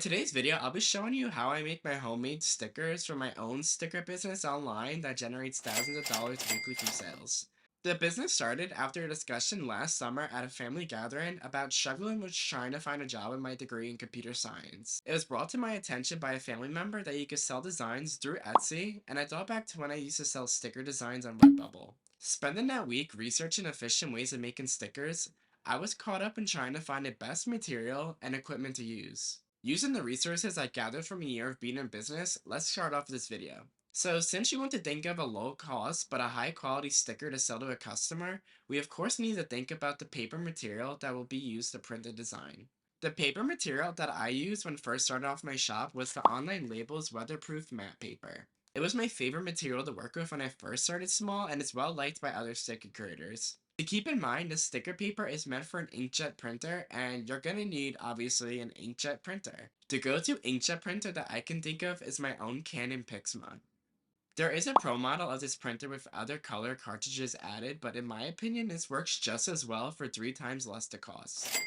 Today's video, I'll be showing you how I make my homemade stickers for my own sticker business online that generates thousands of dollars weekly from sales. The business started after a discussion last summer at a family gathering about struggling with trying to find a job in my degree in computer science. It was brought to my attention by a family member that you could sell designs through Etsy, and I thought back to when I used to sell sticker designs on Redbubble. Spending that week researching efficient ways of making stickers, I was caught up in trying to find the best material and equipment to use. Using the resources I gathered from a year of being in business, let's start off this video. So since you want to think of a low cost but a high quality sticker to sell to a customer, we of course need to think about the paper material that will be used to print the design. The paper material that I used when first started off my shop was the Online Labels weatherproof matte paper. It was my favorite material to work with when I first started small, and it's well liked by other sticker creators. To keep in mind, the sticker paper is meant for an inkjet printer, and you're gonna need, obviously, an inkjet printer. The go-to inkjet printer that I can think of is my own Canon Pixma. There is a pro model of this printer with other color cartridges added, but in my opinion, this works just as well for 3 times less the cost.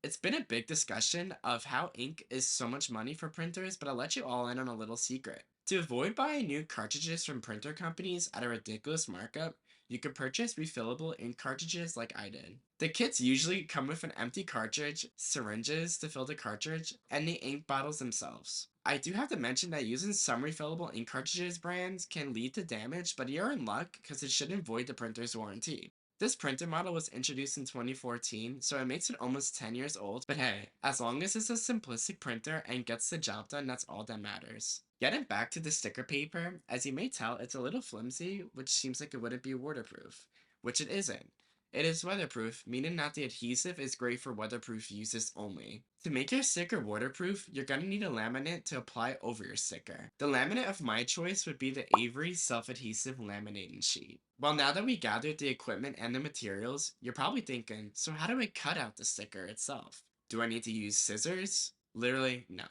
It's been a big discussion of how ink is so much money for printers, but I'll let you all in on a little secret. To avoid buying new cartridges from printer companies at a ridiculous markup, you could purchase refillable ink cartridges like I did. The kits usually come with an empty cartridge, syringes to fill the cartridge, and the ink bottles themselves. I do have to mention that using some refillable ink cartridges brands can lead to damage, but you're in luck because it shouldn't void the printer's warranty. This printer model was introduced in 2014, so it makes it almost 10 years old, but hey, as long as it's a simplistic printer and gets the job done, that's all that matters. Getting back to the sticker paper, as you may tell, it's a little flimsy, which seems like it wouldn't be waterproof, which it isn't. It is weatherproof, meaning that the adhesive is great for weatherproof uses only. To make your sticker waterproof, you're gonna need a laminate to apply over your sticker. The laminate of my choice would be the Avery self-adhesive laminating sheet. Well, now that we gathered the equipment and the materials, you're probably thinking, so how do I cut out the sticker itself? Do I need to use scissors? Literally, no.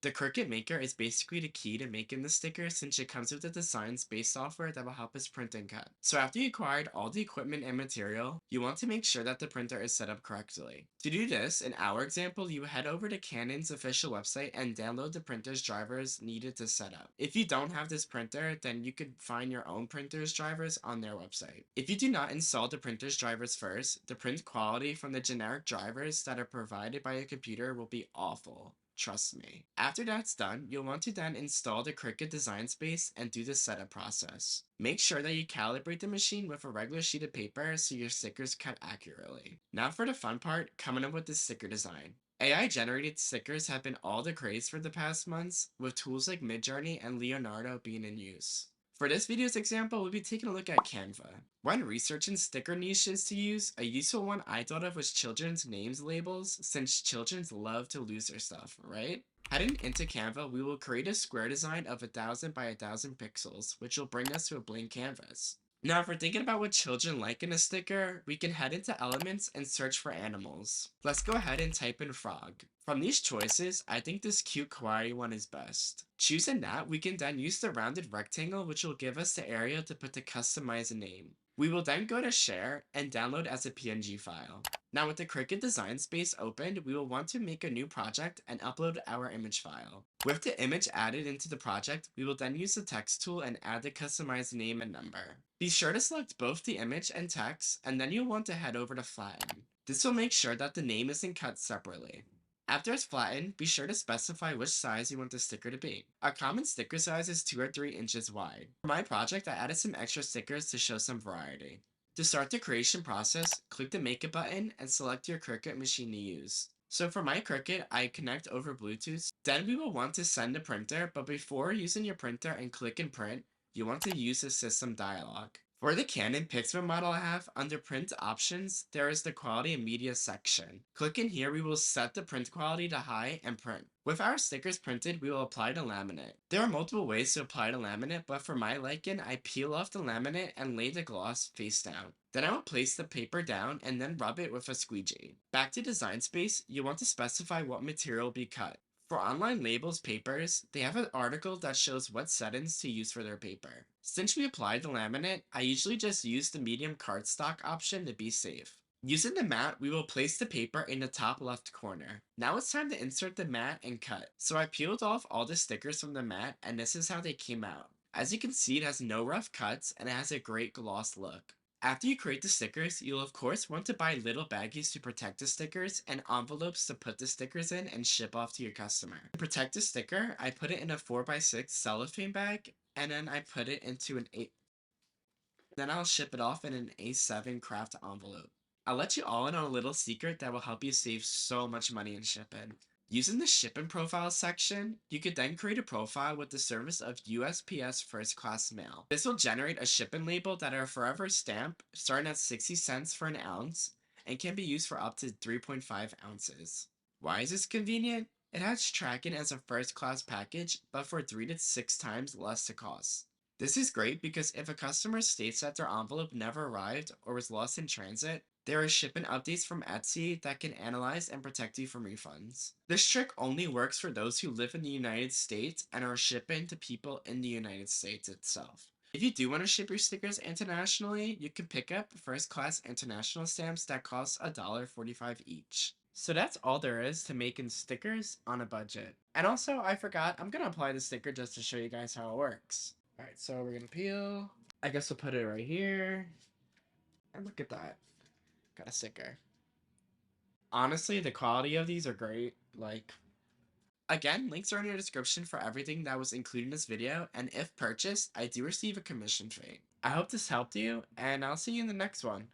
The Cricut Maker is basically the key to making the sticker since it comes with a designs-based software that will help us print and cut. So after you acquired all the equipment and material, you want to make sure that the printer is set up correctly. To do this, in our example, you head over to Canon's official website and download the printer's drivers needed to set up. If you don't have this printer, then you could find your own printer's drivers on their website. If you do not install the printer's drivers first, the print quality from the generic drivers that are provided by your computer will be awful. Trust me. After that's done, you'll want to then install the Cricut Design Space and do the setup process. Make sure that you calibrate the machine with a regular sheet of paper so your stickers cut accurately. Now for the fun part, coming up with the sticker design. AI generated stickers have been all the craze for the past months, with tools like Midjourney and Leonardo being in use. For this video's example, we'll be taking a look at Canva. When researching sticker niches to use, a useful one I thought of was children's names labels, since children love to lose their stuff, right? Heading into Canva, we will create a square design of 1000 by 1000 pixels, which will bring us to a blank canvas. Now, if we're thinking about what children like in a sticker, we can head into Elements and search for animals. Let's go ahead and type in frog. From these choices, I think this cute kawaii one is best. Choosing that, we can then use the rounded rectangle, which will give us the area to put the customized name. We will then go to share and download as a PNG file. Now with the Cricut Design Space opened, we will want to make a new project and upload our image file. With the image added into the project, we will then use the text tool and add the customized name and number. Be sure to select both the image and text, and then you'll want to head over to flatten. This will make sure that the name isn't cut separately. After it's flattened, be sure to specify which size you want the sticker to be. A common sticker size is 2 or 3 inches wide. For my project, I added some extra stickers to show some variety. To start the creation process, click the Make a button and select your Cricut machine to use. So for my Cricut, I connect over Bluetooth. Then we will want to send the printer, but before using your printer and click and print, you want to use the system dialog. For the Canon Pixma model I have, under print options, there is the quality and media section. Clicking here, we will set the print quality to high and print. With our stickers printed, we will apply the laminate. There are multiple ways to apply the laminate, but for my liking, I peel off the laminate and lay the gloss face down. Then I will place the paper down and then rub it with a squeegee. Back to Design Space, you want to specify what material will be cut. For Online Labels papers, they have an article that shows what settings to use for their paper. Since we applied the laminate, I usually just use the medium cardstock option to be safe. Using the mat, we will place the paper in the top left corner. Now it's time to insert the mat and cut. So I peeled off all the stickers from the mat and this is how they came out. As you can see, it has no rough cuts and it has a great gloss look. After you create the stickers, you'll of course want to buy little baggies to protect the stickers and envelopes to put the stickers in and ship off to your customer. To protect the sticker, I put it in a 4x6 cellophane bag and then I put it into an 8. Then I'll ship it off in an A7 craft envelope. I'll let you all in on a little secret that will help you save so much money in shipping. Using the shipping profile section, you could then create a profile with the service of USPS First Class Mail. This will generate a shipping label that are forever stamp starting at 60 cents for an ounce and can be used for up to 3.5 ounces. Why is this convenient? It has tracking as a first class package, but for 3 to 6 times less to cost. This is great because if a customer states that their envelope never arrived or was lost in transit, there are shipping updates from Etsy that can analyze and protect you from refunds. This trick only works for those who live in the United States and are shipping to people in the United States itself. If you do want to ship your stickers internationally, you can pick up first class international stamps that cost $1.45 each. So that's all there is to making stickers on a budget. And also, I forgot, I'm gonna apply the sticker just to show you guys how it works. Alright, so we're gonna peel. I guess we'll put it right here. And look at that. Got a sticker. Honestly, the quality of these are great. Like, again, links are in your description for everything that was included in this video, and if purchased, I do receive a commission fee. I hope this helped you, and I'll see you in the next one.